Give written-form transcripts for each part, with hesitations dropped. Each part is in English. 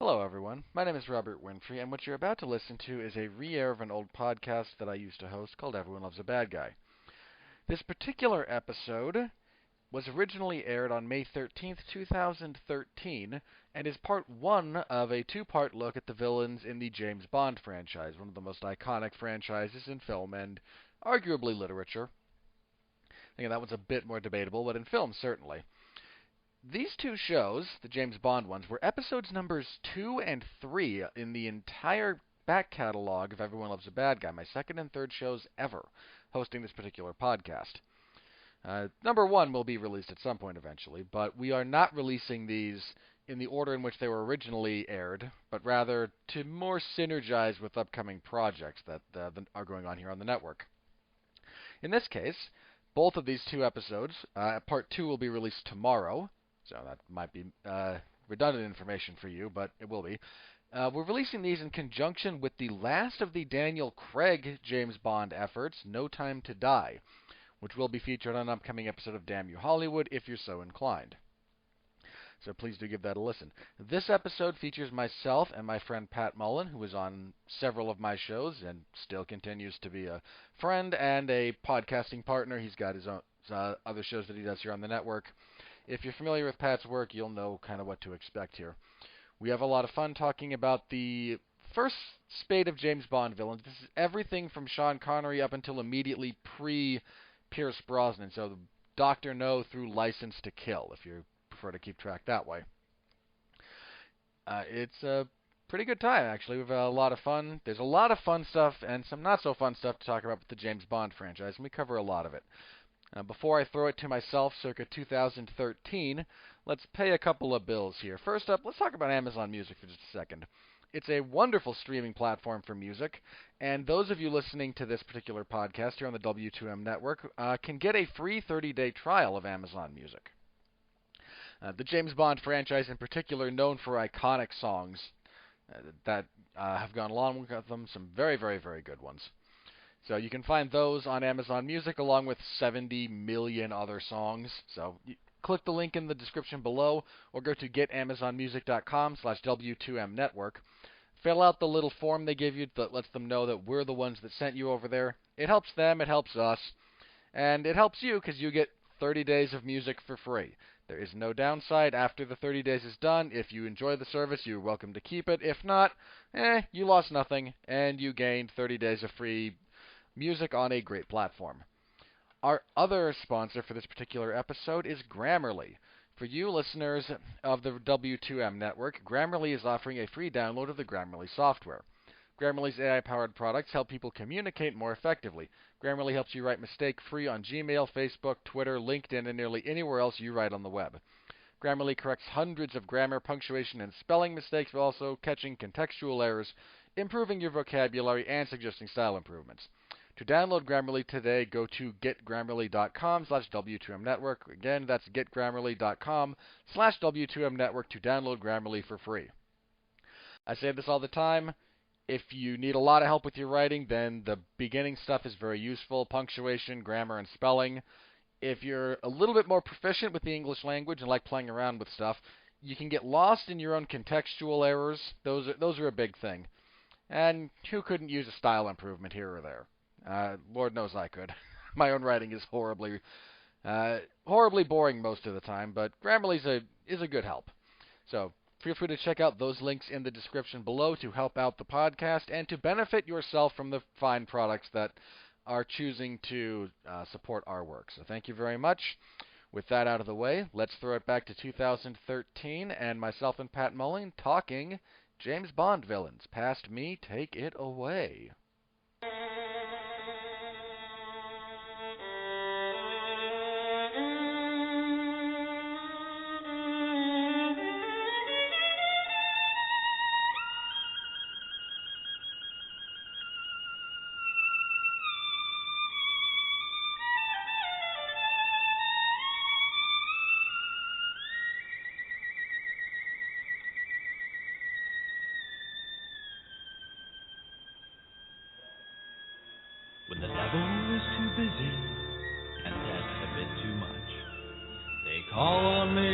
Hello, everyone. My name is Robert Winfrey, and what you're about to listen to is a re-air of an old podcast that I used to host called Everyone Loves a Bad Guy. This particular episode was originally aired on May 13th, 2013, and is part one of a two-part look at the villains in the James Bond franchise, one of the most iconic franchises in film and arguably literature. Again, that one's a bit more debatable, but in film, certainly. These two shows, the James Bond ones, were episodes numbers 2 and 3 in the entire back catalog of Everyone Loves a Bad Guy, my second and third shows ever hosting this particular podcast. Number 1 will be released at some point eventually, but we are not releasing these in the order in which they were originally aired, but rather to more synergize with upcoming projects that are going on here on the network. In this case, both of these two episodes, part 2 will be released tomorrow, so that might be redundant information for you, but it will be. We're releasing these in conjunction with the last of the Daniel Craig James Bond efforts, No Time to Die, which will be featured on an upcoming episode of Damn You Hollywood if you're so inclined. So please do give that a listen. This episode features myself and my friend Pat Mullen, who was on several of my shows and still continues to be a friend and a podcasting partner. He's got his own other shows that he does here on the network. If you're familiar with Pat's work, you'll know kind of what to expect here. We have a lot of fun talking about the first spate of James Bond villains. This is everything from Sean Connery up until immediately pre-Pierce Brosnan. So Dr. No through License to Kill, if you prefer to keep track that way. It's a pretty good time, actually. We've had a lot of fun. There's a lot of fun stuff and some not-so-fun stuff to talk about with the James Bond franchise, and we cover a lot of it. Before I throw it to myself, circa 2013, let's pay a couple of bills here. First up, let's talk about Amazon Music for just a second. It's a wonderful streaming platform for music, and those of you listening to this particular podcast here on the W2M network can get a free 30-day trial of Amazon Music. The James Bond franchise in particular, known for iconic songs that have gone along with them, some very, very, very good ones. So you can find those on Amazon Music along with 70 million other songs. So click the link in the description below or go to getamazonmusic.com/W2M network. Fill out the little form they give you that lets them know that we're the ones that sent you over there. It helps them, it helps us, and it helps you because you get 30 days of music for free. There is no downside after the 30 days is done. If you enjoy the service, you're welcome to keep it. If not, you lost nothing, and you gained 30 days of free music on a great platform. Our other sponsor for this particular episode is Grammarly. For you listeners of the W2M network, Grammarly is offering a free download of the Grammarly software. Grammarly's AI-powered products help people communicate more effectively. Grammarly helps you write mistake-free on Gmail, Facebook, Twitter, LinkedIn, and nearly anywhere else you write on the web. Grammarly corrects hundreds of grammar, punctuation, and spelling mistakes while also catching contextual errors, improving your vocabulary, and suggesting style improvements. To download Grammarly today, go to getgrammarly.com/W2M network. Again, that's getgrammarly.com/W2M network to download Grammarly for free. I say this all the time. If you need a lot of help with your writing, then the beginning stuff is very useful. Punctuation, grammar, and spelling. If you're a little bit more proficient with the English language and like playing around with stuff, you can get lost in your own contextual errors. Those are a big thing. And who couldn't use a style improvement here or there? Lord knows I could. My own writing is horribly boring most of the time, but Grammarly is a good help. So feel free to check out those links in the description below to help out the podcast and to benefit yourself from the fine products that are choosing to support our work. So thank you very much. With that out of the way, let's throw it back to 2013 and myself and Pat Mullen talking James Bond villains. Past me, take it away. When the devil is too busy and death a bit too much, they call on me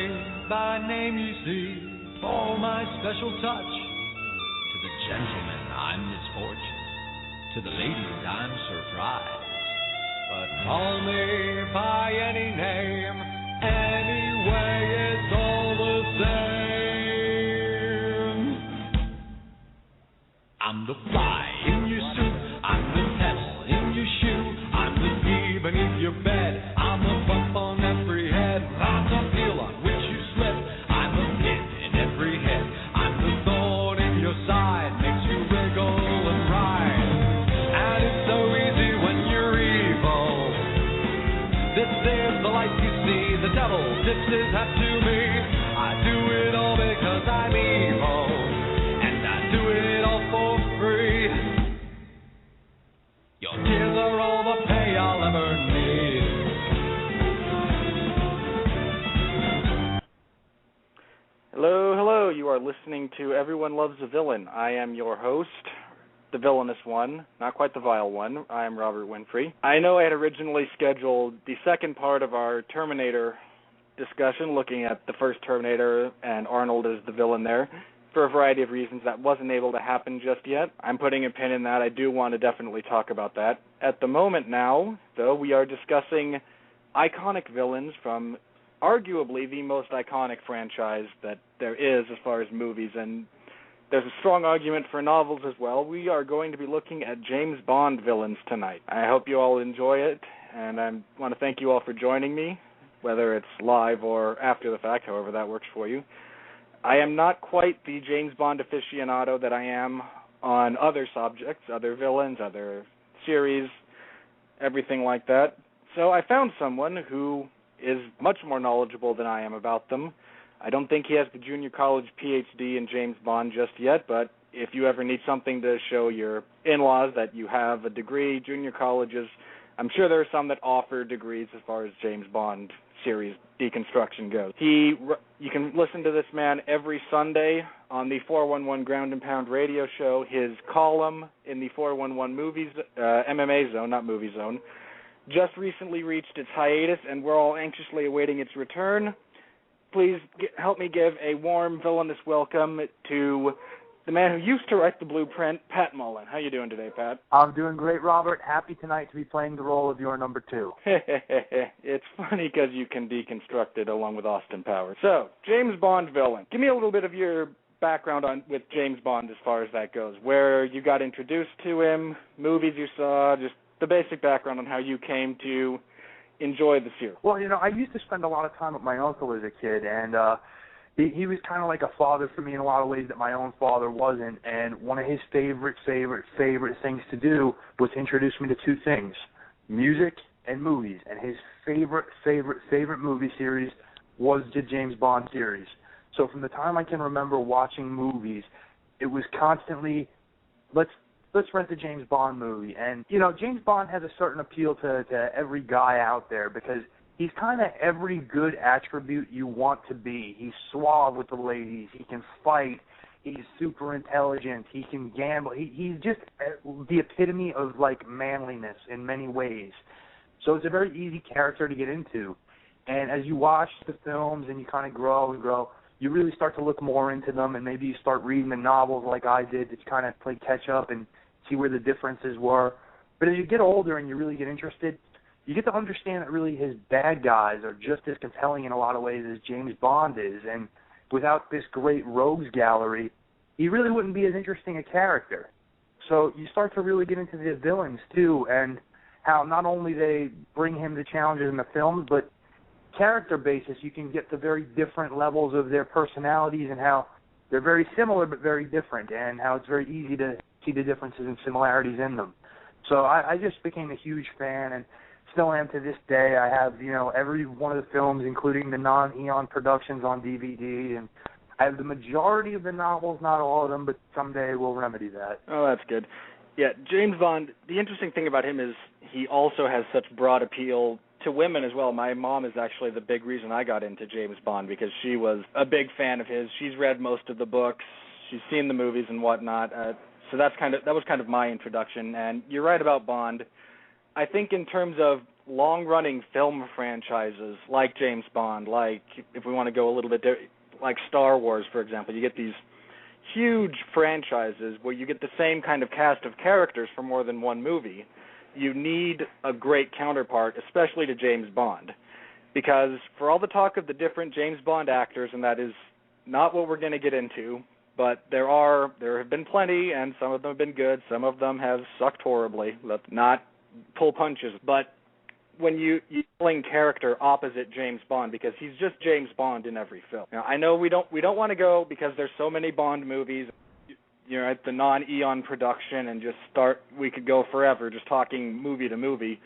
by name, you see. For my special touch to the gentlemen, I'm misfortune. To the ladies, I'm surprise. But call me by any name, anyway, it's all the same. I'm the fly in your suit, I'm the pebble in your shoe, I'm the bee beneath your bed, I'm the bump on every head, I'm the heel on which you slip, I'm the pin in every head, I'm the thorn in your side, makes you wiggle and ride. And it's so easy when you're evil. This is the life you see, the devil tips his hat to me. I do it all because I'm evil, and I do it all for free. Your tears are all the pay I'll ever need. Hello, hello. You are listening to Everyone Loves a Villain. I am your host, the villainous one, not quite the vile one. I am Robert Winfrey. I know I had originally scheduled the second part of our Terminator discussion, looking at the first Terminator and Arnold as the villain there. For a variety of reasons, that wasn't able to happen just yet. I'm putting a pin in that. I do want to definitely talk about that. At the moment now, though, we are discussing iconic villains from arguably the most iconic franchise that there is as far as movies, and there's a strong argument for novels as well. We are going to be looking at James Bond villains tonight. I hope you all enjoy it, and I want to thank you all for joining me, whether it's live or after the fact, however that works for you. I am not quite the James Bond aficionado that I am on other subjects, other villains, other series, everything like that. So I found someone who is much more knowledgeable than I am about them. I don't think he has the junior college PhD in James Bond just yet, but if you ever need something to show your in-laws that you have a degree, junior colleges, I'm sure there are some that offer degrees as far as James Bond series deconstruction goes. You can listen to this man every Sunday on the 411 Ground and Pound radio show. His column in the 411 movies, MMA Zone, not Movie Zone, just recently reached its hiatus, and we're all anxiously awaiting its return. Please help me give a warm, villainous welcome to the man who used to write the blueprint, Pat Mullen. How you doing today, Pat? I'm doing great, Robert. Happy tonight to be playing the role of your number two. It's funny because you can deconstruct it along with Austin Powers. So, James Bond villain. Give me a little bit of your background with James Bond as far as that goes. Where you got introduced to him, movies you saw, just the basic background on how you came to enjoy the series. Well, I used to spend a lot of time with my uncle as a kid, and he was kind of like a father for me in a lot of ways that my own father wasn't, and one of his favorite things to do was to introduce me to two things, music and movies, and his favorite movie series was the James Bond series. So from the time I can remember watching movies, it was constantly, let's rent the James Bond movie. And, James Bond has a certain appeal to every guy out there because he's kind of every good attribute you want to be. He's suave with the ladies. He can fight. He's super intelligent. He can gamble. He's just the epitome of, manliness in many ways. So it's a very easy character to get into. And as you watch the films and you kind of grow and grow, you really start to look more into them, and maybe you start reading the novels like I did to kind of play catch-up and see where the differences were. But as you get older and you really get interested, you get to understand that really his bad guys are just as compelling in a lot of ways as James Bond is. And without this great rogues gallery, he really wouldn't be as interesting a character. So you start to really get into the villains, too, and how not only they bring him the challenges in the films, but character basis, you can get to very different levels of their personalities and how they're very similar but very different, and how it's very easy to see the differences and similarities in them. So I just became a huge fan and still am to this day. I have, every one of the films, including the non-Eon productions on DVD, and I have the majority of the novels, not all of them, but someday we'll remedy that. Oh, that's good. Yeah, James Bond, the interesting thing about him is he also has such broad appeal to women as well. My mom is actually the big reason I got into James Bond because she was a big fan of his. She's read most of the books. She's seen the movies and whatnot. So that was kind of my introduction. And you're right about Bond. I think in terms of long-running film franchises like James Bond, like if we want to go a little bit like Star Wars, for example. You get these huge franchises where you get the same kind of cast of characters for more than one movie. You need a great counterpart, especially to James Bond, because for all the talk of the different James Bond actors, and that is not what we're going to get into, but there have been plenty, and some of them have been good. Some of them have sucked horribly. Let's not pull punches. But when you're playing character opposite James Bond, because he's just James Bond in every film. Now, I know we don't want to go, because there's so many Bond movies, at the non-Eon production, and we could go forever just talking movie to movie.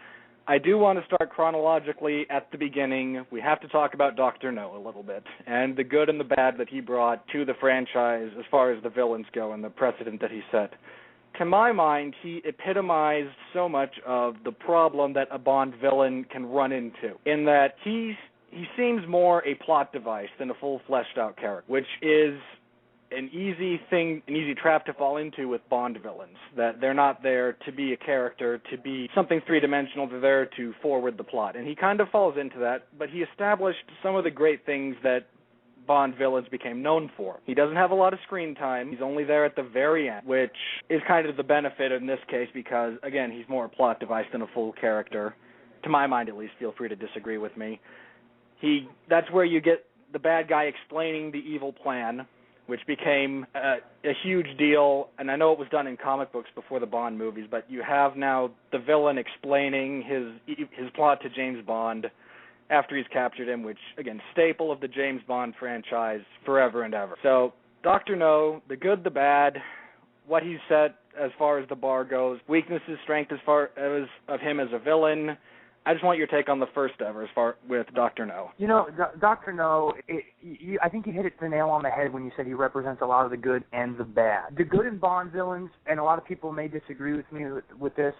I do want to start chronologically at the beginning. We have to talk about Dr. No a little bit, and the good and the bad that he brought to the franchise as far as the villains go and the precedent that he set. To my mind, he epitomized so much of the problem that a Bond villain can run into, in that he seems more a plot device than a full fleshed-out character, which is an easy trap to fall into with Bond villains, that they're not there to be a character, to be something three-dimensional. They're there to forward the plot. And he kind of falls into that, but he established some of the great things that Bond villains became known for. He doesn't have a lot of screen time. He's only there at the very end, which is kind of the benefit in this case because, again, he's more a plot device than a full character. To my mind, at least. Feel free to disagree with me. That's where you get the bad guy explaining the evil plan, which became a huge deal, and I know it was done in comic books before the Bond movies, but you have now the villain explaining his plot to James Bond after he's captured him, which, again, staple of the James Bond franchise forever and ever. So, Dr. No, the good, the bad, what he set as far as the bar goes, weaknesses, strength as far as of him as a villain. I just want your take on the first ever as far with Dr. No. Dr. No, I think you hit the nail on the head when you said he represents a lot of the good and the bad. The good in Bond villains, and a lot of people may disagree with me with this,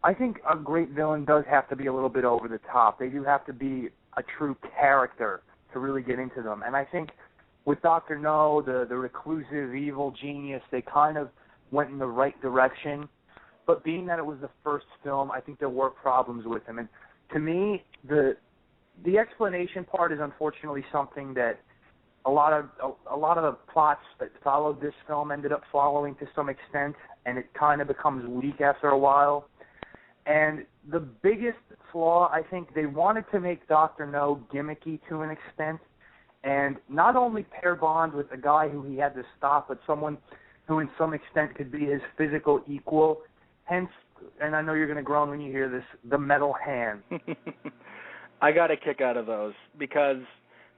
I think a great villain does have to be a little bit over the top. They do have to be a true character to really get into them. And I think with Dr. No, the reclusive, evil genius, they kind of went in the right direction. But being that it was the first film, I think there were problems with him. And to me, the explanation part is unfortunately something that a lot of the plots that followed this film ended up following to some extent, and it kind of becomes weak after a while. And the biggest flaw, I think, they wanted to make Dr. No gimmicky to an extent, and not only pair Bond with a guy who he had to stop, but someone who in some extent could be his physical equal. Hence, and I know you're going to groan when you hear this, the metal hand. I got a kick out of those because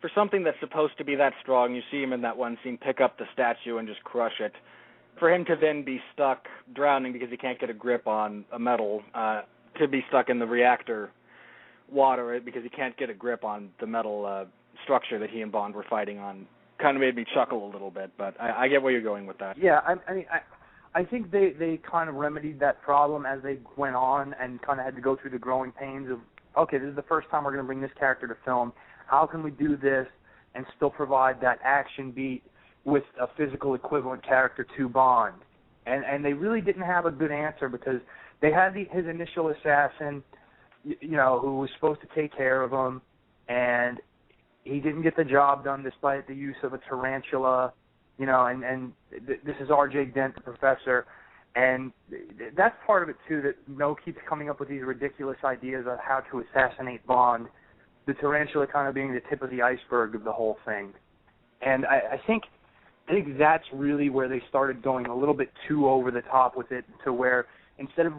for something that's supposed to be that strong, you see him in that one scene pick up the statue and just crush it. For him to then be stuck drowning because he can't get a grip on a metal, to be stuck in the reactor water because he can't get a grip on the metal structure that he and Bond were fighting on, kind of made me chuckle a little bit, but I get where you're going with that. Yeah, I think they kind of remedied that problem as they went on and kind of had to go through the growing pains of, okay, this is the first time we're going to bring this character to film. How can we do this and still provide that action beat with a physical equivalent character to Bond? And they really didn't have a good answer because they had his initial assassin, who was supposed to take care of him, and he didn't get the job done despite the use of a tarantula. This is R.J. Dent, the professor, and that's part of it, too, that No keeps coming up with these ridiculous ideas of how to assassinate Bond, the tarantula kind of being the tip of the iceberg of the whole thing. And I think that's really where they started going a little bit too over the top with it, to where instead of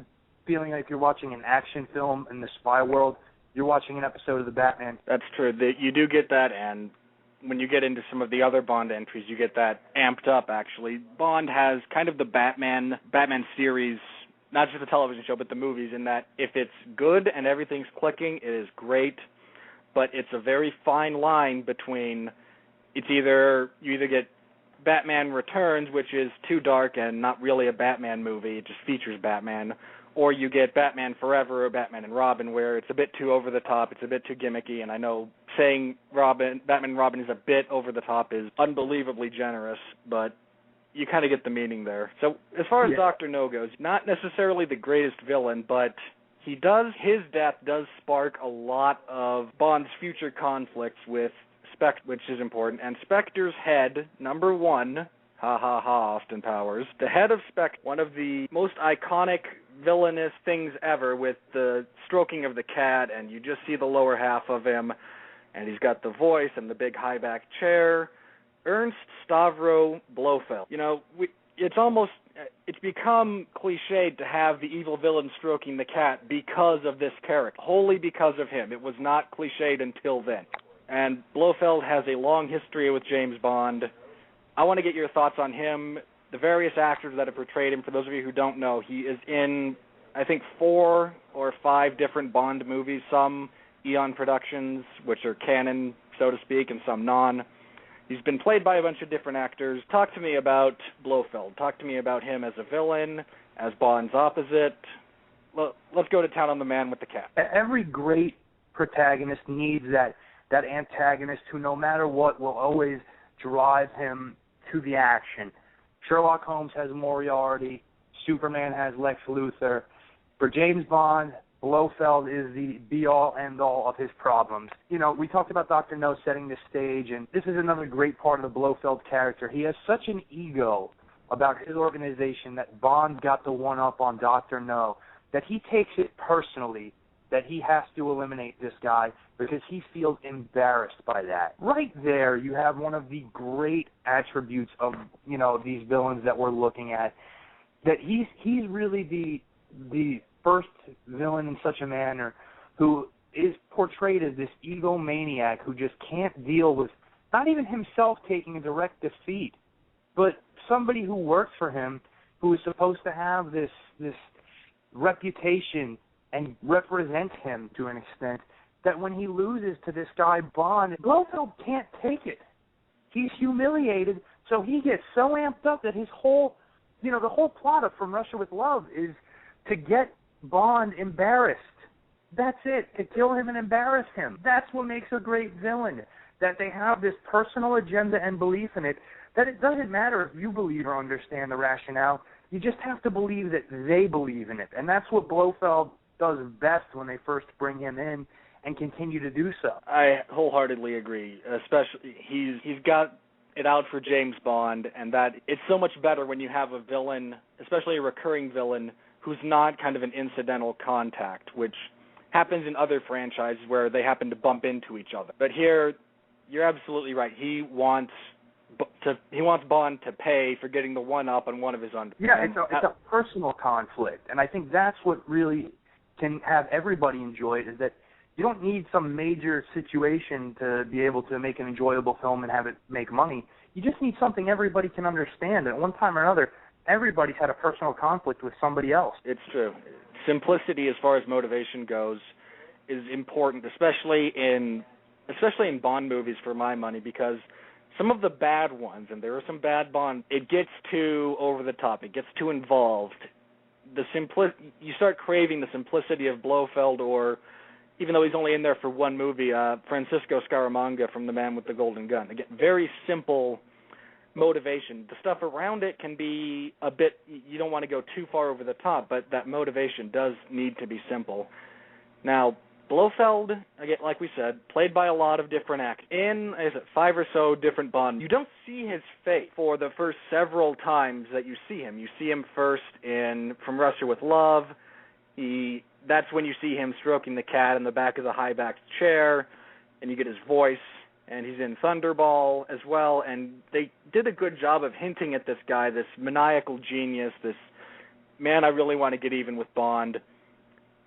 feeling like you're watching an action film in the spy world, you're watching an episode of the Batman. That's true. You do get that, and when you get into some of the other Bond entries, you get that amped up, actually. Bond has kind of the Batman series, not just the television show, but the movies, in that if it's good and everything's clicking, it is great, but it's a very fine line between you either get Batman Returns, which is too dark and not really a Batman movie, it just features Batman, or you get Batman Forever or Batman and Robin, where it's a bit too over the top, it's a bit too gimmicky, and I know saying Batman and Robin is a bit over the top is unbelievably generous, but you kind of get the meaning there. So as far as Dr. No goes, not necessarily the greatest villain, but his death does spark a lot of Bond's future conflicts with Spectre, which is important, and Spectre's head, number one, ha ha ha, Austin Powers, the head of Spectre, one of the most iconic villainous things ever, with the stroking of the cat, and you just see the lower half of him, and he's got the voice and the big high-back chair. Ernst Stavro Blofeld. You know, it's become cliched to have the evil villain stroking the cat because of this character, wholly because of him. It was not cliched until then. And Blofeld has a long history with James Bond. I want to get your thoughts on him, the various actors that have portrayed him. For those of you who don't know, he is in, I think, 4 or 5 different Bond movies, some Eon Productions, which are canon, so to speak, and some non. He's been played by a bunch of different actors. Talk to me about Blofeld. Talk to me about him as a villain, as Bond's opposite. Well, let's go to town on the man with the cat. Every great protagonist needs that antagonist who, no matter what, will always drive him to the action. Sherlock Holmes has Moriarty. Superman has Lex Luthor. For James Bond, Blofeld is the be-all, end-all of his problems. You know, we talked about Dr. No setting the stage, and this is another great part of the Blofeld character. He has such an ego about his organization that Bond got the one-up on Dr. No, that he takes it personally that he has to eliminate this guy because he feels embarrassed by that. Right there, you have one of the great attributes of, you know, these villains that we're looking at, that he's really the first villain in such a manner who is portrayed as this egomaniac who just can't deal with not even himself taking a direct defeat, but somebody who works for him who is supposed to have this reputation and represents him to an extent, that when he loses to this guy Bond, Blofeld can't take it. He's humiliated, so he gets so amped up that his whole, you know, the whole plot of From Russia with Love is to get Bond embarrassed. That's it, to kill him and embarrass him. That's what makes a great villain, that they have this personal agenda and belief in it, that it doesn't matter if you believe or understand the rationale, you just have to believe that they believe in it. And that's what Blofeld does best when they first bring him in and continue to do so. I wholeheartedly agree. Especially, he's got it out for James Bond, and that it's so much better when you have a villain, especially a recurring villain, who's not kind of an incidental contact, which happens in other franchises where they happen to bump into each other. But here, you're absolutely right. He wants Bond to pay for getting the one-up on one of his under. Yeah, it's a personal conflict, and I think that's what really can have everybody enjoy it, is that you don't need some major situation to be able to make an enjoyable film and have it make money. You just need something everybody can understand. At one time or another, everybody's had a personal conflict with somebody else. It's true. Simplicity as far as motivation goes is important, especially in Bond movies, for my money, because some of the bad ones, and there are some bad Bond, it gets too over the top. It gets too involved. You start craving the simplicity of Blofeld, or even though he's only in there for one movie, Francisco Scaramanga from The Man with the Golden Gun. Again, very simple motivation. The stuff around it can be a bit, you don't want to go too far over the top, but that motivation does need to be simple. Now, Blofeld, again, like we said, played by a lot of different actors. In 5 or so different Bond, you don't see his face for the first several times that you see him. You see him first in From Russia with Love. That's when you see him stroking the cat in the back of the high-backed chair, and you get his voice. And he's in Thunderball as well, and they did a good job of hinting at this guy, this maniacal genius, this man I really want to get even with Bond.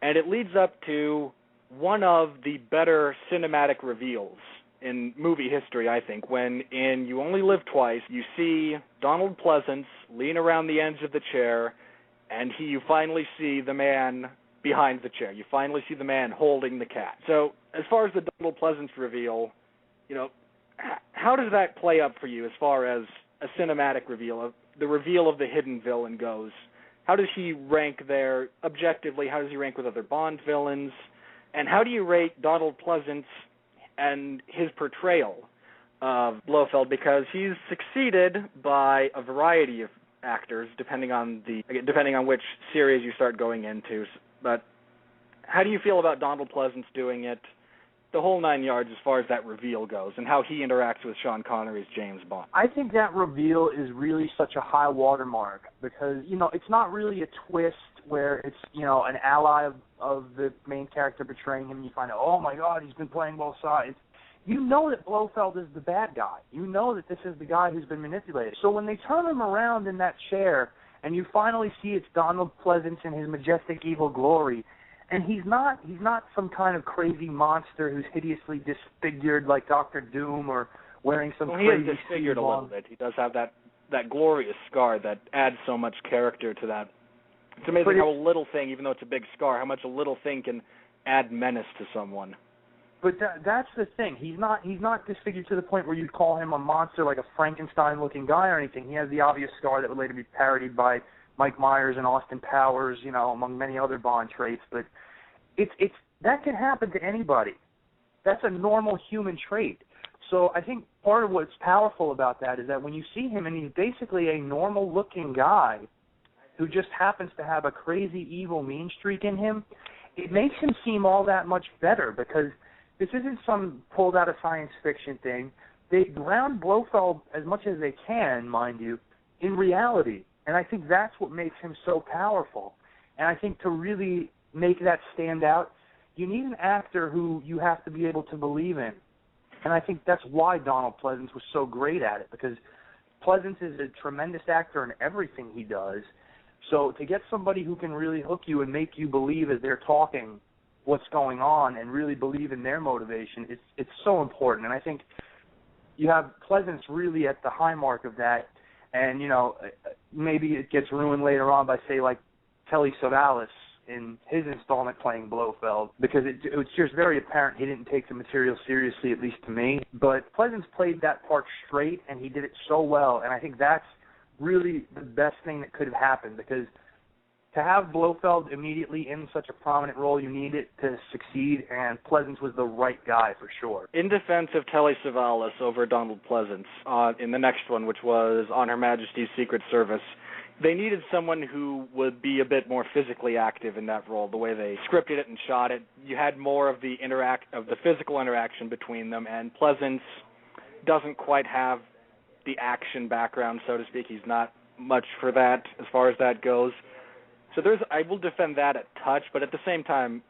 And it leads up to one of the better cinematic reveals in movie history, I think, when in You Only Live Twice, you see Donald Pleasance lean around the edge of the chair, and you finally see the man behind the chair. You finally see the man holding the cat. So as far as the Donald Pleasance reveal, you know, how does that play up for you as far as a cinematic reveal, the reveal of the hidden villain goes? How does he rank there objectively? How does he rank with other Bond villains? And how do you rate Donald Pleasance and his portrayal of Blofeld? Because he's succeeded by a variety of actors, depending on which series you start going into. But how do you feel about Donald Pleasance doing it? the whole 9 yards as far as that reveal goes and how he interacts with Sean Connery's James Bond. I think that reveal is really such a high watermark because, it's not really a twist where it's, an ally of the main character betraying him and you find out, oh my God, he's been playing both sides. You know that Blofeld is the bad guy. You know that this is the guy who's been manipulated. So when they turn him around in that chair and you finally see it's Donald Pleasance in his majestic evil glory, and he's not some kind of crazy monster who's hideously disfigured like Dr. Doom or wearing some crazy... Well, he is disfigured a little bit. He does have that glorious scar that adds so much character to that. It's amazing how a little thing, even though it's a big scar, how much a little thing can add menace to someone. But that's the thing. He's not disfigured to the point where you'd call him a monster like a Frankenstein-looking guy or anything. He has the obvious scar that would later be parodied by Mike Myers and Austin Powers, among many other Bond traits. But it's that can happen to anybody. That's a normal human trait. So I think part of what's powerful about that is that when you see him and he's basically a normal-looking guy who just happens to have a crazy evil mean streak in him, it makes him seem all that much better because this isn't some pulled out of science fiction thing. They ground Blofeld as much as they can, mind you, in reality. And I think that's what makes him so powerful. And I think to really make that stand out, you need an actor who you have to be able to believe in. And I think that's why Donald Pleasance was so great at it, because Pleasance is a tremendous actor in everything he does. So to get somebody who can really hook you and make you believe as they're talking what's going on and really believe in their motivation, it's so important. And I think you have Pleasance really at the high mark of that. And, maybe it gets ruined later on by, say, like Telly Savalas in his installment playing Blofeld, because it was just very apparent he didn't take the material seriously, at least to me. But Pleasance played that part straight, and he did it so well. And I think that's really the best thing that could have happened, because to have Blofeld immediately in such a prominent role, you need it to succeed, and Pleasance was the right guy for sure. In defense of Telly Savalas over Donald Pleasance, in the next one, which was On Her Majesty's Secret Service, they needed someone who would be a bit more physically active in that role, the way they scripted it and shot it. You had more of the physical interaction between them, and Pleasance doesn't quite have the action background, so to speak. He's not much for that as far as that goes. So I will defend that a touch, but at the same time,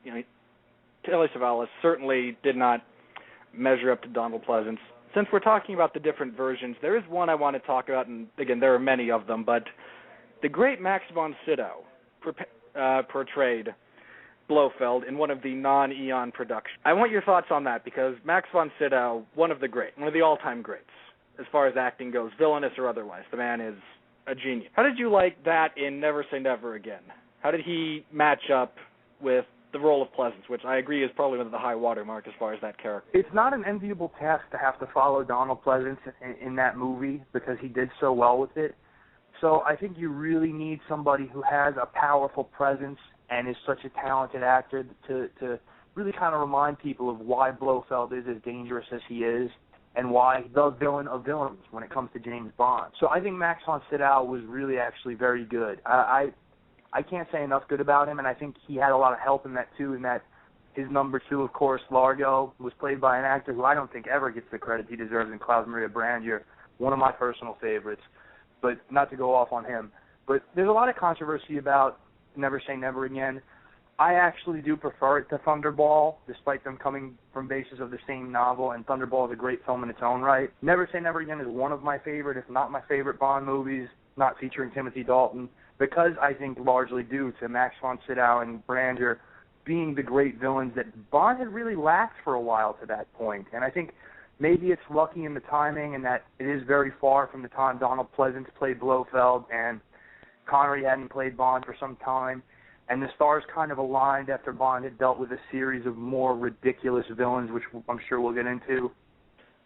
Telly Savalas certainly did not measure up to Donald Pleasance. Since we're talking about the different versions, there is one I want to talk about, and again, there are many of them, but the great Max von Sydow portrayed Blofeld in one of the non-Eon productions. I want your thoughts on that, because Max von Sydow, one of the all-time greats, as far as acting goes, villainous or otherwise. The man is a genius. How did you like that in Never Say Never Again? How did he match up with the role of Pleasance, which I agree is probably one of the high watermark as far as that character? It's not an enviable task to have to follow Donald Pleasance in that movie, because he did so well with it. So I think you really need somebody who has a powerful presence and is such a talented actor to really kind of remind people of why Blofeld is as dangerous as he is, and why the villain of villains when it comes to James Bond. So I think Max von Sydow was really actually very good. I can't say enough good about him, and I think he had a lot of help in that too, in that his number two, of course, Largo, was played by an actor who I don't think ever gets the credit he deserves in Klaus Maria Brandier, one of my personal favorites, but not to go off on him. But there's a lot of controversy about Never Say Never Again. I actually do prefer it to Thunderball, despite them coming from bases of the same novel, and Thunderball is a great film in its own right. Never Say Never Again is one of my favorite, if not my favorite, Bond movies, not featuring Timothy Dalton, because I think largely due to Max von Sydow and Brandier being the great villains that Bond had really lacked for a while to that point. And I think maybe it's lucky in the timing, and that it is very far from the time Donald Pleasance played Blofeld and Connery hadn't played Bond for some time. And the stars kind of aligned after Bond had dealt with a series of more ridiculous villains, which I'm sure we'll get into.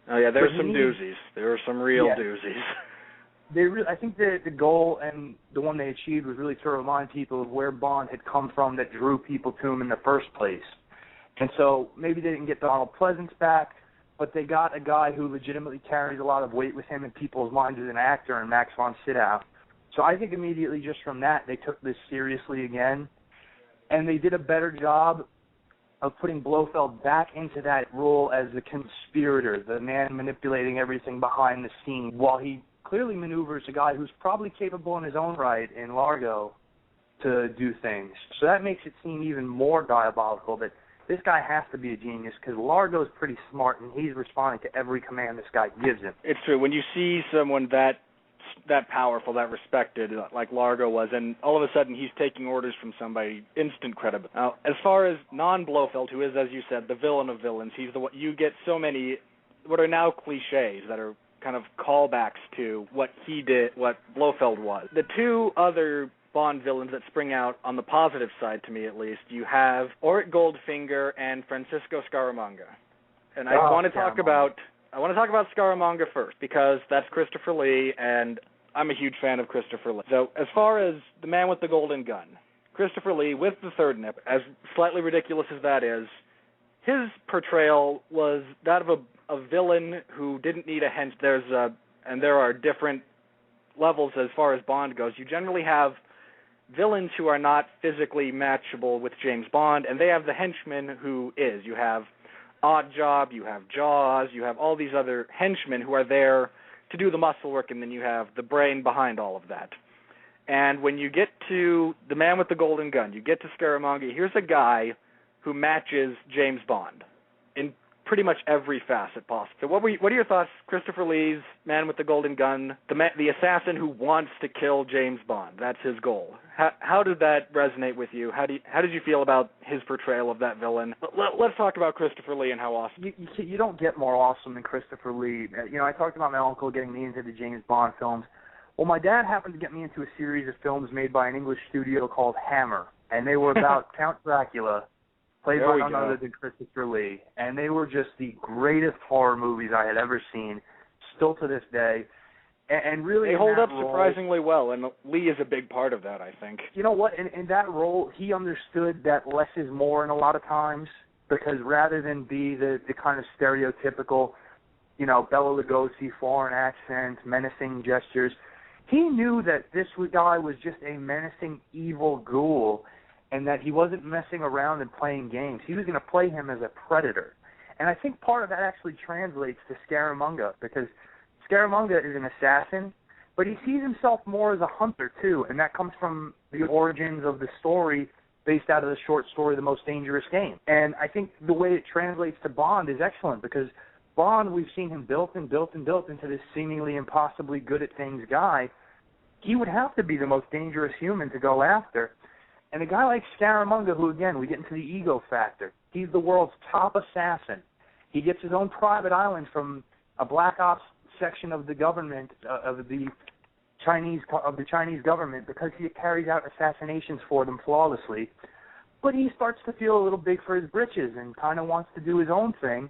Oh, yeah, there's some doozies. There are some real doozies. I think the goal and the one they achieved was really to remind people of where Bond had come from that drew people to him in the first place. And so maybe they didn't get Donald Pleasance back, but they got a guy who legitimately carries a lot of weight with him in people's minds as an actor, in Max von Sydow. So I think immediately just from that, they took this seriously again, and they did a better job of putting Blofeld back into that role as the conspirator, the man manipulating everything behind the scenes, while he clearly maneuvers a guy who's probably capable in his own right in Largo to do things. So that makes it seem even more diabolical that this guy has to be a genius, because Largo's pretty smart and he's responding to every command this guy gives him. It's true. When you see someone that powerful, that respected, like Largo was, and all of a sudden he's taking orders from somebody, instant credibility. Now, as far as non-Blofeld, who is, as you said, the villain of villains, he's the one, you get so many what are now cliches that are kind of callbacks to what he did, what Blofeld was. The two other Bond villains that spring out on the positive side, to me at least, you have Auric Goldfinger and Francisco Scaramanga. And I want to talk about Scaramanga first, because that's Christopher Lee, and I'm a huge fan of Christopher Lee. So as far as the man with the golden gun, Christopher Lee with the third nip, as slightly ridiculous as that is, his portrayal was that of a villain who didn't need a hench. And there are different levels as far as Bond goes. You generally have villains who are not physically matchable with James Bond, and they have the henchman who is. You have Oddjob, you have Jaws, you have all these other henchmen who are there to do the muscle work, and then you have the brain behind all of that. And when you get to the man with the golden gun, you get to Scaramanga, here's a guy who matches James Bond in pretty much every facet possible. So what are your thoughts, Christopher Lee's man with the golden gun, the assassin who wants to kill James Bond? That's his goal. How did that resonate with you? How did you feel about his portrayal of that villain? Let's talk about Christopher Lee and how awesome. You don't get more awesome than Christopher Lee. You know, I talked about my uncle getting me into the James Bond films. Well, my dad happened to get me into a series of films made by an English studio called Hammer, and they were about Count Dracula, played by none other than Christopher Lee. And they were just the greatest horror movies I had ever seen, still to this day. And really, they hold up surprisingly well, and Lee is a big part of that, I think. You know what? In that role, he understood that less is more in a lot of times, because rather than be the kind of stereotypical, you know, Bela Lugosi, foreign accent, menacing gestures, he knew that this guy was just a menacing, evil ghoul, and that he wasn't messing around and playing games. He was going to play him as a predator. And I think part of that actually translates to Scaramanga, because Scaramanga is an assassin, but he sees himself more as a hunter, too, and that comes from the origins of the story based out of the short story, The Most Dangerous Game. And I think the way it translates to Bond is excellent, because Bond, we've seen him built into this seemingly impossibly good-at-things guy. He would have to be the most dangerous human to go after. And a guy like Scaramanga, who, again, we get into the ego factor, he's the world's top assassin. He gets his own private island from a black ops section of the government, of the Chinese government, because he carries out assassinations for them flawlessly. But he starts to feel a little big for his britches and kind of wants to do his own thing.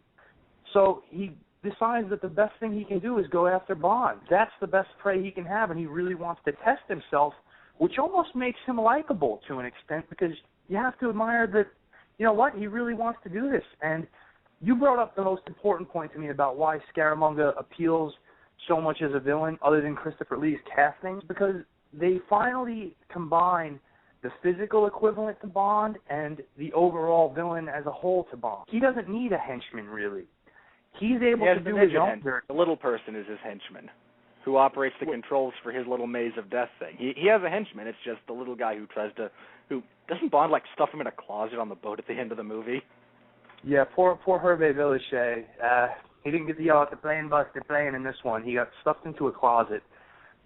So he decides that the best thing he can do is go after Bond. That's the best prey he can have, and he really wants to test himself, which almost makes him likable to an extent, because you have to admire that, you know what, he really wants to do this. And you brought up the most important point to me about why Scaramanga appeals so much as a villain, other than Christopher Lee's casting, because they finally combine the physical equivalent to Bond and the overall villain as a whole to Bond. He doesn't need a henchman, really. He's able to do his own dirt. The little person is his henchman, who operates the controls for his little maze of death thing. He has a henchman. It's just the little guy who doesn't Bond like stuff him in a closet on the boat at the end of the movie? Yeah, poor Hervé Villachet. He didn't get to yell at the plane, busted plane in this one. He got stuffed into a closet.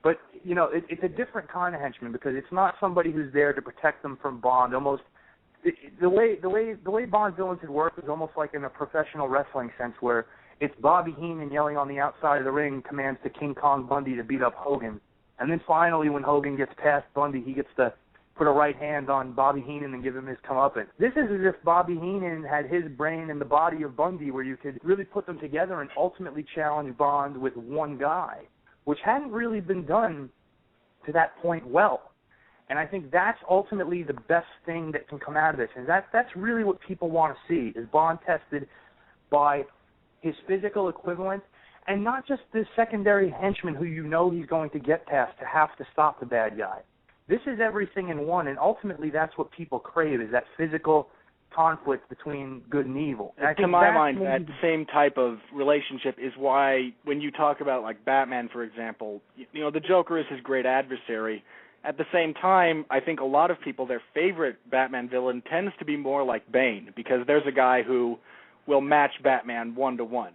But, you know, it's a different kind of henchman, because it's not somebody who's there to protect them from Bond. Almost the way Bond villains had worked was almost like in a professional wrestling sense, where it's Bobby Heenan yelling on the outside of the ring commands to King Kong Bundy to beat up Hogan. And then finally, when Hogan gets past Bundy, he gets to put a right hand on Bobby Heenan and give him his comeuppance. This is as if Bobby Heenan had his brain in the body of Bundy, where you could really put them together and ultimately challenge Bond with one guy, which hadn't really been done to that point well. And I think that's ultimately the best thing that can come out of this. And that's really what people want to see, is Bond tested by his physical equivalent, and not just the secondary henchman who you know he's going to get past to have to stop the bad guy. This is everything in one, and ultimately that's what people crave, is that physical conflict between good and evil. And I to think my that's mind, maybe that same type of relationship is why when you talk about, like, Batman, for example, you know, the Joker is his great adversary. At the same time, I think a lot of people, their favorite Batman villain tends to be more like Bane, because there's a guy who will match Batman 1-to-1.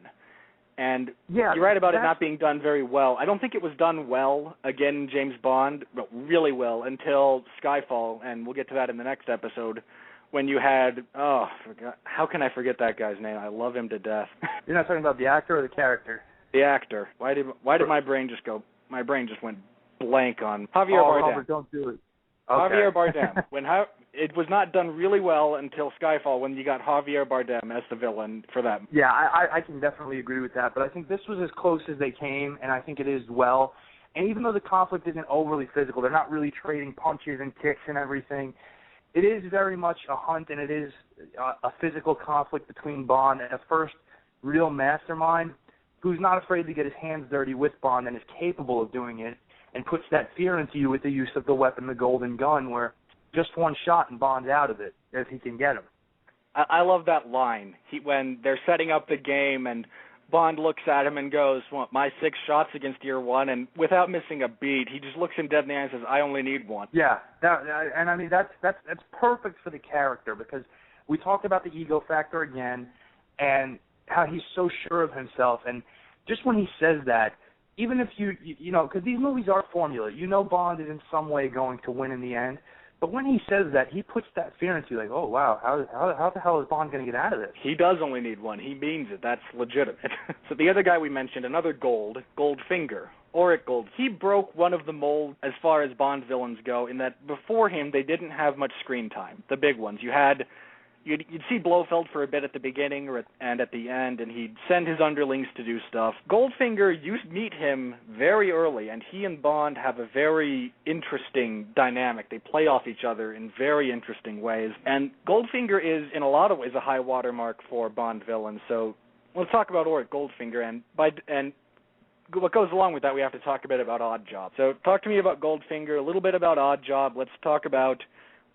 And yeah, you're right about it not being done very well. I don't think it was done well, again, James Bond, but really well, until Skyfall, and we'll get to that in the next episode, when you had, how can I forget that guy's name? I love him to death. You're not talking about the actor or the character? The actor. Why did my brain just went blank on Javier Bardem. Robert, don't do it. Okay. Javier Bardem. It was not done really well until Skyfall, when you got Javier Bardem as the villain for that. Yeah, I can definitely agree with that, but I think this was as close as they came, and I think it is well. And even though the conflict isn't overly physical, they're not really trading punches and kicks and everything, it is very much a hunt, and it is a physical conflict between Bond and a first real mastermind who's not afraid to get his hands dirty with Bond and is capable of doing it, and puts that fear into you with the use of the weapon, the Golden Gun, where just one shot and Bond's out of it, if he can get him. I love that line. When they're setting up the game and Bond looks at him and goes, my 6 shots against your 1, and without missing a beat, he just looks him dead in the eye and says, I only need 1. Yeah, and I mean, that's perfect for the character, because we talked about the ego factor again, and how he's so sure of himself, and just when he says that, even if you know, because these movies are formula, you know Bond is in some way going to win in the end, but when he says that, he puts that fear into you, like, oh, wow, how the hell is Bond going to get out of this? He does only need 1. He means it. That's legitimate. So the other guy we mentioned, another Goldfinger, Auric Gold, he broke one of the molds as far as Bond villains go, in that before him, they didn't have much screen time, the big ones. You'd see Blofeld for a bit at the beginning and at the end, and he'd send his underlings to do stuff. Goldfinger, you meet him very early, and he and Bond have a very interesting dynamic. They play off each other in very interesting ways. And Goldfinger is, in a lot of ways, a high watermark for Bond villains. So let's talk about Auric Goldfinger, and what goes along with that, we have to talk a bit about Oddjob. So talk to me about Goldfinger, a little bit about Oddjob. Let's talk about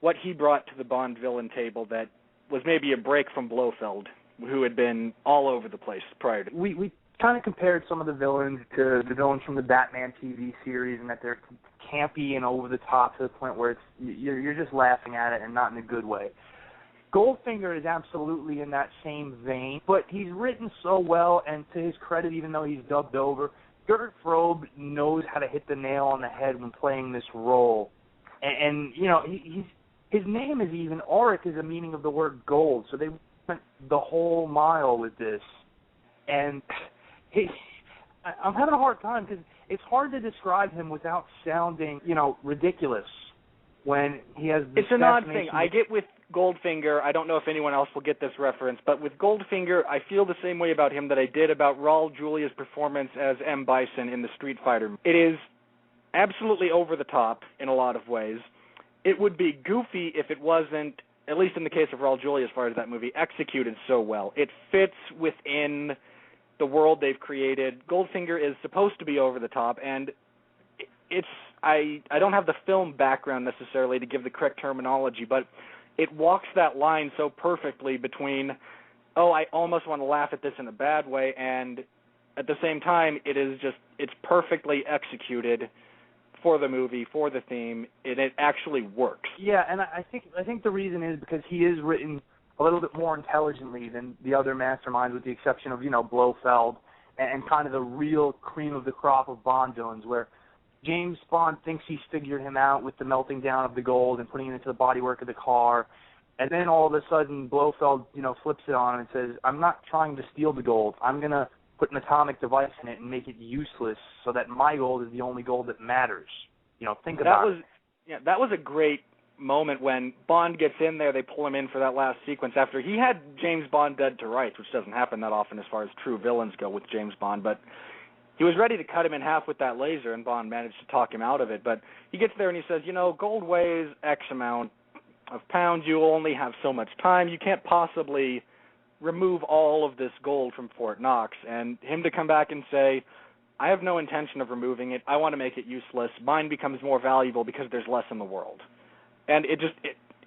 what he brought to the Bond villain table that was maybe a break from Blofeld, who had been all over the place prior to. We kind of compared some of the villains to the villains from the Batman TV series, and that they're campy and over the top to the point where you're just laughing at it, and not in a good way. Goldfinger is absolutely in that same vein, but he's written so well, and to his credit, even though he's dubbed over, Gert Frobe knows how to hit the nail on the head when playing this role. And you know, his name is even, Auric is a meaning of the word gold, so they went the whole mile with this. And I'm having a hard time, because it's hard to describe him without sounding, ridiculous when he has this. It's an odd thing. I get with Goldfinger, I don't know if anyone else will get this reference, but with Goldfinger, I feel the same way about him that I did about Raul Julia's performance as M. Bison in the Street Fighter. It is absolutely over the top in a lot of ways. It would be goofy if it wasn't, at least in the case of Raul Julia as far as that movie, executed so well. It fits within the world they've created. Goldfinger is supposed to be over the top, and I don't have the film background necessarily to give the correct terminology, but it walks that line so perfectly between, I almost want to laugh at this in a bad way, and at the same time, it's perfectly executed for the movie, for the theme, and it actually works. Yeah, and I think the reason is because he is written a little bit more intelligently than the other masterminds, with the exception of, Blofeld and kind of the real cream of the crop of Bond villains, where James Bond thinks he's figured him out with the melting down of the gold and putting it into the bodywork of the car, and then all of a sudden Blofeld, flips it on and says, I'm not trying to steal the gold. I'm going to put an atomic device in it and make it useless so that my gold is the only gold that matters. Think about it. Yeah, that was a great moment when Bond gets in there. They pull him in for that last sequence after he had James Bond dead to rights, which doesn't happen that often as far as true villains go with James Bond, but he was ready to cut him in half with that laser, and Bond managed to talk him out of it. But he gets there and he says, gold weighs X amount of pounds. You only have so much time. You can't possibly remove all of this gold from Fort Knox. And him to come back and say, I have no intention of removing it. I want to make it useless. Mine becomes more valuable because there's less in the world. And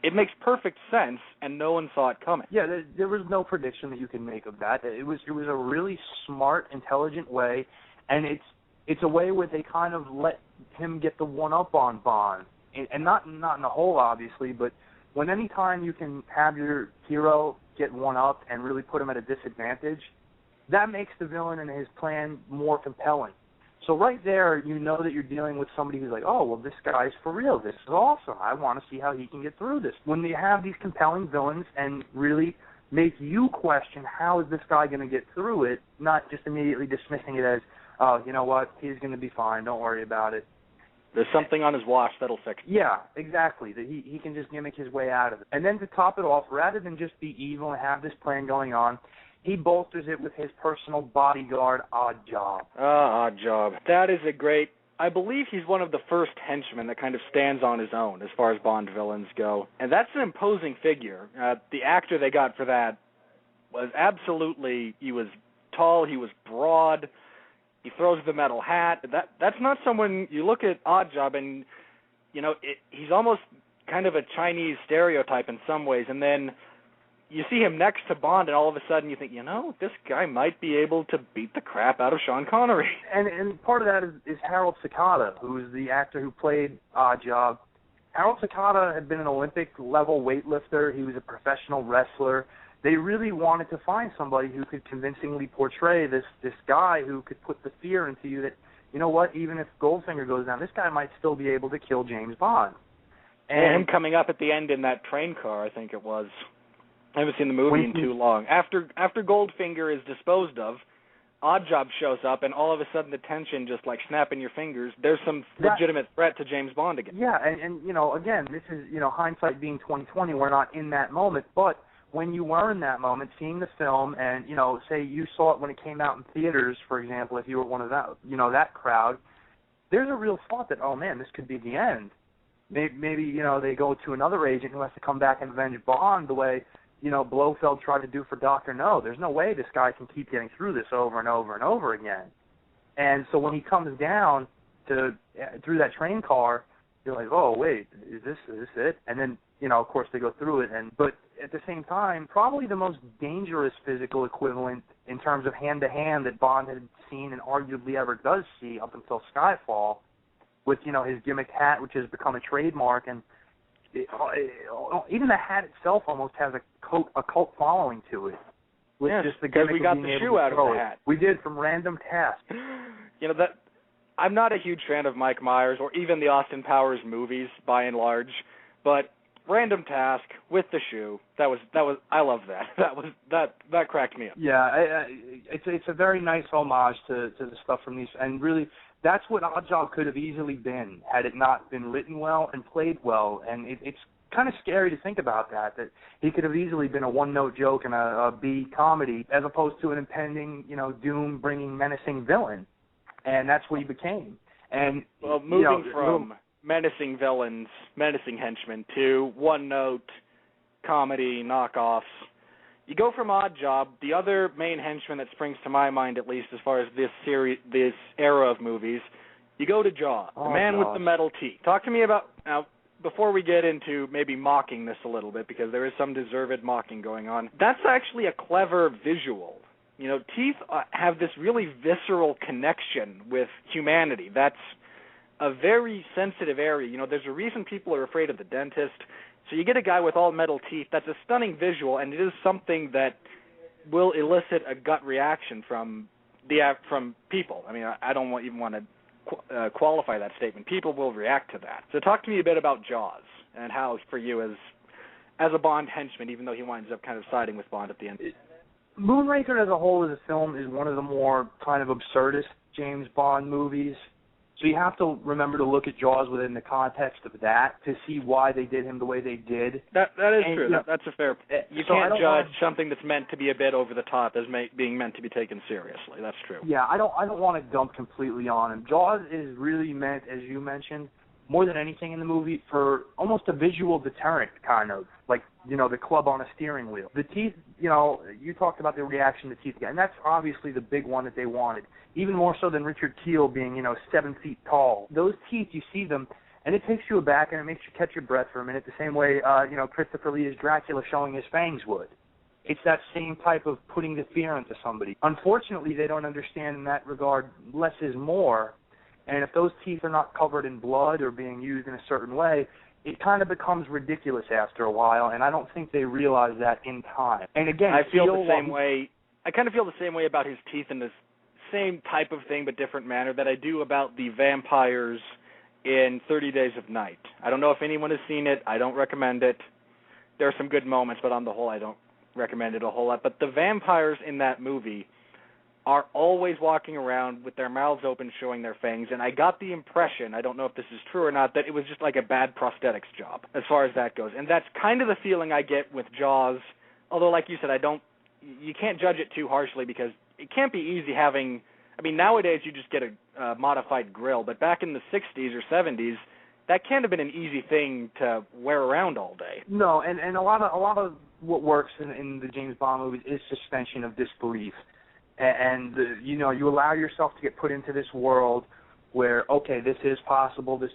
it makes perfect sense, and no one saw it coming. Yeah, there was no prediction that you can make of that. It was a really smart, intelligent way, and it's a way where they kind of let him get the one-up on Bond, and not in a hole, obviously, but when any time you can have your hero get one-up and really put him at a disadvantage, that makes the villain and his plan more compelling. So right there, you know that you're dealing with somebody who's like, oh, well, this guy's for real. This is awesome. I want to see how he can get through this. When they have these compelling villains and really make you question how is this guy going to get through it, not just immediately dismissing it as, oh, you know what, he's going to be fine. Don't worry about it. There's something on his watch that'll fix it. Yeah, exactly. That he can just gimmick his way out of it. And then to top it off, rather than just be evil and have this plan going on, he bolsters it with his personal bodyguard, Oddjob. Oddjob. That is a great... I believe he's one of the first henchmen that kind of stands on his own as far as Bond villains go. And that's an imposing figure. The actor they got for that was absolutely... He was tall, he was broad, he throws the metal hat. That's not someone... You look at Oddjob and, you know, he's almost kind of a Chinese stereotype in some ways, and then... You see him next to Bond, and all of a sudden you think, you know, this guy might be able to beat the crap out of Sean Connery. And part of that is Harold Sakata, who is the actor who played Oddjob. Harold Sakata had been an Olympic-level weightlifter. He was a professional wrestler. They really wanted to find somebody who could convincingly portray this guy who could put the fear into you that, you know what, even if Goldfinger goes down, this guy might still be able to kill James Bond. And him coming up at the end in that train car, I think it was. I haven't seen the movie in too long. After Goldfinger is disposed of, Oddjob shows up, and all of a sudden the tension just like snapping your fingers. There's some legitimate threat to James Bond again. Yeah, and you know, again, this is, you know, hindsight being 20/20. We're not in that moment, but when you were in that moment, seeing the film, and you know, say you saw it when it came out in theaters, for example, if you were one of that, you know, that crowd, there's a real thought that, oh man, this could be the end. Maybe you know, they go to another agent who has to come back and avenge Bond the way, you know, Blofeld tried to do for Dr. No. There's no way this guy can keep getting through this over and over and over again. And so when he comes down through that train car, you're like, oh, wait, is this it? And then, you know, of course they go through it. But at the same time, probably the most dangerous physical equivalent in terms of hand-to-hand that Bond had seen and arguably ever does see up until Skyfall with, you know, his gimmick hat, which has become a trademark. And even the hat itself almost has a cult following to it. Yes, because we got the shoe out of the hat. We did, from Random Task. You know, that I'm not a huge fan of Mike Myers or even the Austin Powers movies by and large, but Random Task with the shoe, that was I love that. That cracked me up. Yeah, it's a very nice homage to the stuff from these, and really that's what Oddjob could have easily been had it not been written well and played well. And it's kind of scary to think about that he could have easily been a one-note joke and a B comedy as opposed to an impending, you know, doom-bringing, menacing villain. And that's what he became. And well, moving from menacing villains, menacing henchmen to one-note comedy knockoffs, you go from Oddjob, the other main henchman that springs to my mind, at least as far as this era of movies, you go to Jaws, the man with the metal teeth. Talk to me about, now, before we get into maybe mocking this a little bit, because there is some deserved mocking going on, that's actually a clever visual. You know, teeth have this really visceral connection with humanity. That's a very sensitive area. You know, there's a reason people are afraid of the dentist. So you get a guy with all metal teeth. That's a stunning visual, and it is something that will elicit a gut reaction from people. I mean, I don't even want to qualify that statement. People will react to that. So talk to me a bit about Jaws and how, for you as a Bond henchman, even though he winds up kind of siding with Bond at the end. Moonraker as a whole as a film is one of the more kind of absurdist James Bond movies. So you have to remember to look at Jaws within the context of that to see why they did him the way they did. That is true. You know, that's a fair... You can't judge something that's meant to be a bit over the top as being meant to be taken seriously. That's true. Yeah, I don't want to dump completely on him. Jaws is really meant, as you mentioned, more than anything in the movie, for almost a visual deterrent, kind of. Like, you know, the club on a steering wheel. The teeth, you know, you talked about the reaction to teeth again, and that's obviously the big one that they wanted. Even more so than Richard Kiel being, you know, 7 feet tall. Those teeth, you see them, And it takes you aback, and it makes you catch your breath for a minute, the same way, Christopher Lee's Dracula showing his fangs would. It's that same type of putting the fear into somebody. Unfortunately, they don't understand in that regard less is more, and if those teeth are not covered in blood or being used in a certain way, it kind of becomes ridiculous after a while, and I don't think they realize that in time. And again, I feel the same way. I kind of feel the same way about his teeth in this same type of thing but different manner that I do about the vampires in 30 Days of Night. I don't know if anyone has seen it. I don't recommend it. There are some good moments, but on the whole, I don't recommend it a whole lot. But the vampires in that movie are always walking around with their mouths open showing their fangs, and I got the impression, I don't know if this is true or not, that it was just like a bad prosthetics job as far as that goes. And that's kind of the feeling I get with Jaws, although like you said, you can't judge it too harshly because it can't be easy having, nowadays you just get a modified grill, but back in the 60s or 70s, that can't have been an easy thing to wear around all day. No, and a lot of what works in the James Bond movies is suspension of disbelief. And you allow yourself to get put into this world where, okay, this is possible, this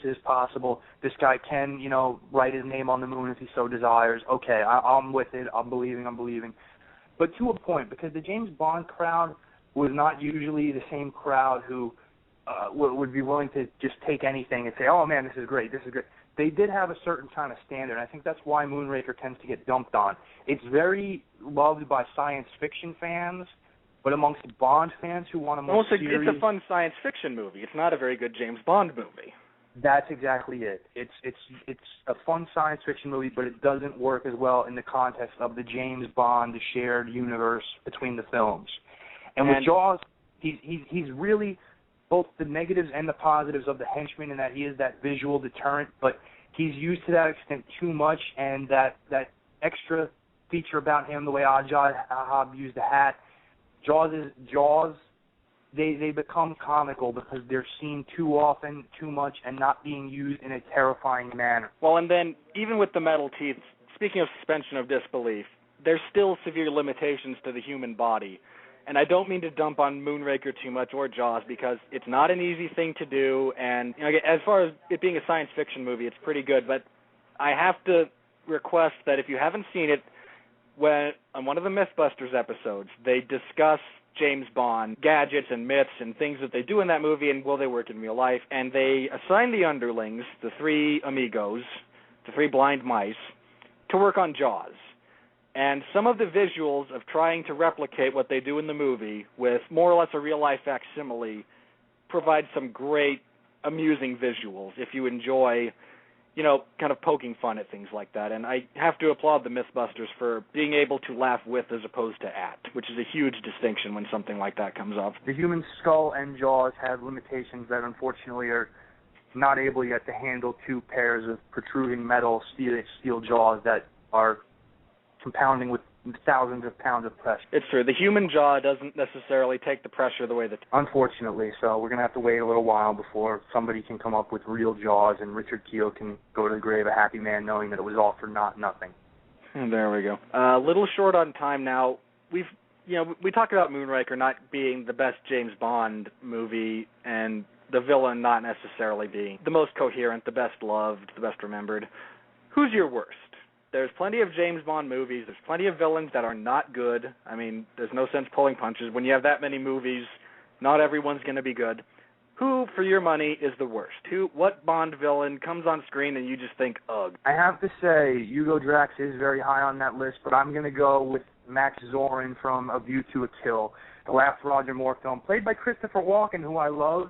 guy can, write his name on the moon if he so desires, okay, I'm with it, I'm believing. But to a point, because the James Bond crowd was not usually the same crowd who would be willing to just take anything and say, oh man, this is great. They did have a certain kind of standard, and I think that's why Moonraker tends to get dumped on. It's very loved by science fiction fans, but amongst Bond fans who want a more serious... It's a fun science fiction movie. It's not a very good James Bond movie. That's exactly it. It's a fun science fiction movie, but it doesn't work as well in the context of the James Bond, the shared universe between the films. And with Jaws, he's really both the negatives and the positives of the henchman in that he is that visual deterrent, but he's used to that extent too much, and that extra feature about him, the way Ahab used the hat, Jaws, they become comical because they're seen too often, too much, and not being used in a terrifying manner. Well, and then even with the metal teeth, speaking of suspension of disbelief, there's still severe limitations to the human body. And I don't mean to dump on Moonraker too much or Jaws because it's not an easy thing to do. And as far as it being a science fiction movie, it's pretty good. But I have to request that if you haven't seen it, on one of the Mythbusters episodes, they discuss James Bond gadgets and myths and things that they do in that movie and will they work in real life. And they assign the underlings, the three amigos, the three blind mice, to work on Jaws. And some of the visuals of trying to replicate what they do in the movie with more or less a real-life facsimile provide some great, amusing visuals if you enjoy, kind of poking fun at things like that. And I have to applaud the Mythbusters for being able to laugh with as opposed to at, which is a huge distinction when something like that comes up. The human skull and Jaws have limitations that unfortunately are not able yet to handle two pairs of protruding metal steel jaws that are compounding with thousands of pounds of pressure. It's true. The human jaw doesn't necessarily take the pressure the way that... Unfortunately, so we're going to have to wait a little while before somebody can come up with real Jaws and Richard Kiel can go to the grave a happy man knowing that it was all for nothing. There we go. A little short on time now. We talked about Moonraker not being the best James Bond movie and the villain not necessarily being the most coherent, the best loved, the best remembered. Who's your worst? There's plenty of James Bond movies. There's plenty of villains that are not good. There's no sense pulling punches. When you have that many movies, not everyone's going to be good. Who, for your money, is the worst? What Bond villain comes on screen and you just think, ugh? I have to say, Hugo Drax is very high on that list, but I'm going to go with Max Zorin from A View to a Kill, the last Roger Moore film, played by Christopher Walken, who I love.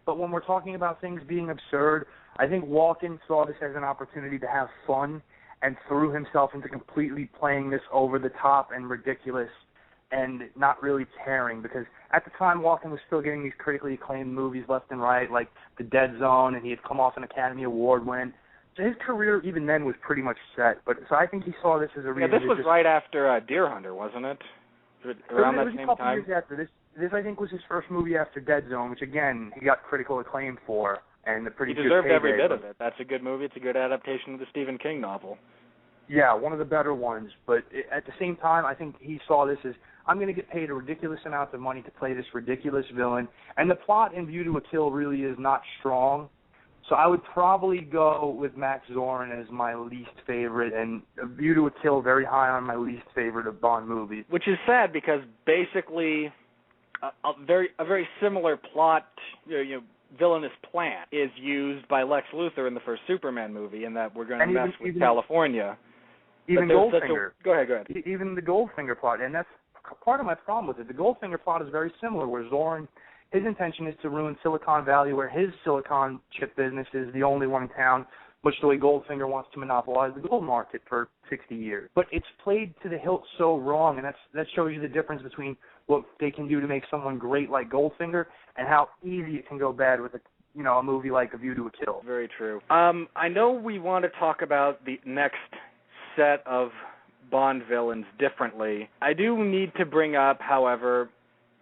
But when we're talking about things being absurd, I think Walken saw this as an opportunity to have fun and threw himself into completely playing this over the top and ridiculous and not really caring, because at the time Walken was still getting these critically acclaimed movies left and right, like The Dead Zone, and he had come off an Academy Award win. So his career even then was pretty much set. So I think he saw this as a reason. Yeah, this was right after Deer Hunter, wasn't it? Around that same time? It was a couple years after. This I think was his first movie after Dead Zone, which again he got critical acclaim for. And a pretty he deserved every bit of it. That's a good movie. It's a good adaptation of the Stephen King novel. Yeah, one of the better ones. But at the same time, I think he saw this as, I'm going to get paid a ridiculous amount of money to play this ridiculous villain. And the plot in View to a Kill really is not strong, So I would probably go with Max Zorin as my least favorite, and A View to a Kill very high on my least favorite of Bond movies. Which is sad because basically a very similar plot, villainous plan is used by Lex Luthor in the first Superman movie, in that we're going to mess with California. Even Goldfinger. Go ahead. Even the Goldfinger plot, and that's part of my problem with it. The Goldfinger plot is very similar, where Zorin, his intention is to ruin Silicon Valley, where his silicon chip business is the only one in town, much the way Goldfinger wants to monopolize the gold market for 60 years. But it's played to the hilt so wrong, and that shows you the difference between what they can do to make someone great like Goldfinger and how easy it can go bad with a movie like A View to a Kill. Very true. I know we want to talk about the next set of Bond villains differently. I do need to bring up, however,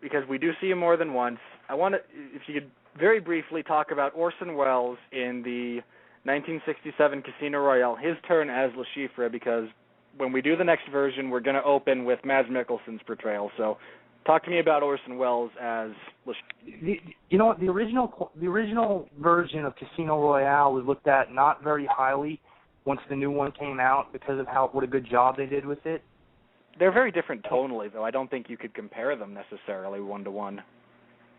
because we do see him more than once, I want to, if you could very briefly talk about Orson Welles in the 1967 Casino Royale, his turn as Le Chiffre, because when we do the next version, we're going to open with Mads Mikkelsen's portrayal. So talk to me about Orson Welles as Le Chiffre. You know what? The original version of Casino Royale was looked at not very highly once the new one came out because of what a good job they did with it. They're very different tonally, though. I don't think you could compare them necessarily one-to-one.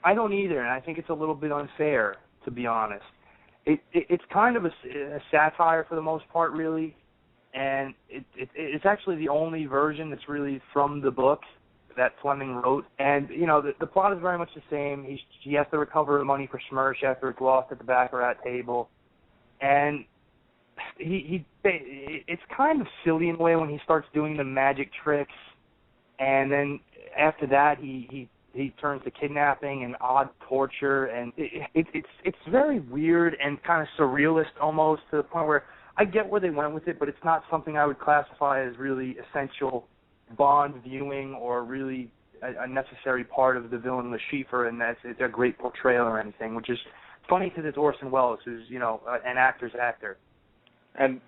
I don't either, and I think it's a little bit unfair, to be honest. It's kind of a satire for the most part, really, and it's actually the only version that's really from the book that Fleming wrote. And, the plot is very much the same. He has to recover the money for Smersh after it's lost at the Baccarat table. And it's kind of silly in a way when he starts doing the magic tricks, and then after that he turns to kidnapping and odd torture, and it's very weird and kind of surrealist almost, to the point where I get where they went with it, but it's not something I would classify as really essential Bond viewing or really a necessary part of the villain Le Chiffre, and it's a great portrayal or anything, which is funny because it's Orson Welles, who's an actor's actor. And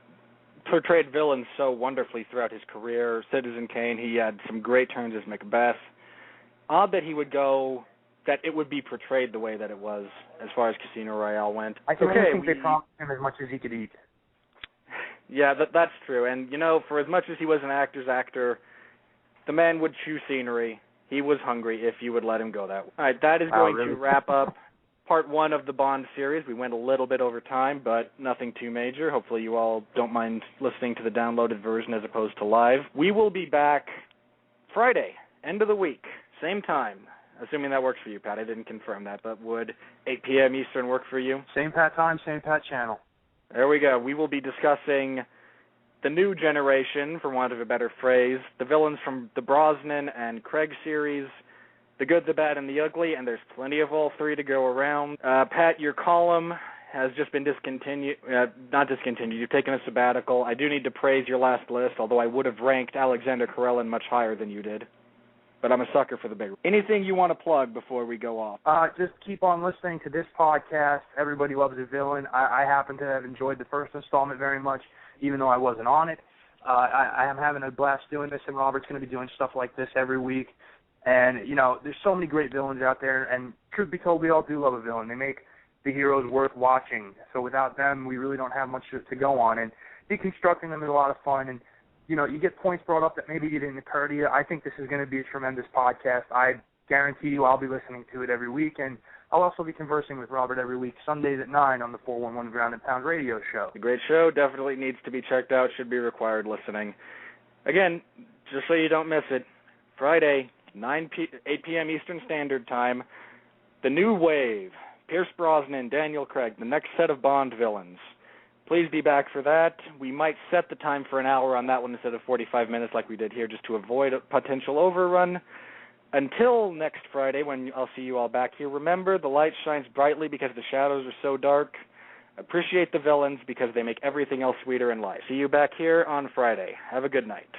portrayed villains so wonderfully throughout his career. Citizen Kane, he had some great turns as Macbeth. Odd that he would go, that it would be portrayed the way that it was as far as Casino Royale went. I think they promised him as much as he could eat. Yeah, that's true. And, for as much as he was an actor's actor, the man would chew scenery. He was hungry if you would let him go that way. All right, that is going to wrap up Part 1 of the Bond series. We went a little bit over time, but nothing too major. Hopefully you all don't mind listening to the downloaded version as opposed to live. We will be back Friday, end of the week, same time, assuming that works for you, Pat. I didn't confirm that, but would 8 p.m. Eastern work for you? Same Pat time, same Pat channel. There we go. We will be discussing the new generation, for want of a better phrase, the villains from the Brosnan and Craig series, the good, the bad, and the ugly, and there's plenty of all three to go around. Pat, your column has just been discontinued. Not discontinued. You've taken a sabbatical. I do need to praise your last list, although I would have ranked Alexander Karelin much higher than you did. But I'm a sucker for the big. Anything you want to plug before we go off? Just keep on listening to this podcast. Everybody Loves a Villain. I happen to have enjoyed the first installment very much, even though I wasn't on it. I am having a blast doing this, and Robert's going to be doing stuff like this every week. And, there's so many great villains out there, and truth be told, we all do love a villain. They make the heroes worth watching. So without them, we really don't have much to go on. And deconstructing them is a lot of fun. And, you get points brought up that maybe didn't occur to you. I think this is going to be a tremendous podcast. I guarantee you I'll be listening to it every week. And I'll also be conversing with Robert every week, Sundays at 9 on the 411 Ground and Pound radio show. A great show. Definitely needs to be checked out. Should be required listening. Again, just so you don't miss it, Friday, 8 p.m. Eastern Standard Time, The New Wave, Pierce Brosnan, Daniel Craig, the next set of Bond villains. Please be back for that. We might set the time for an hour on that one instead of 45 minutes like we did here, just to avoid a potential overrun. Until next Friday, when I'll see you all back here, remember, the light shines brightly because the shadows are so dark. Appreciate the villains because they make everything else sweeter in life. See you back here on Friday. Have a good night.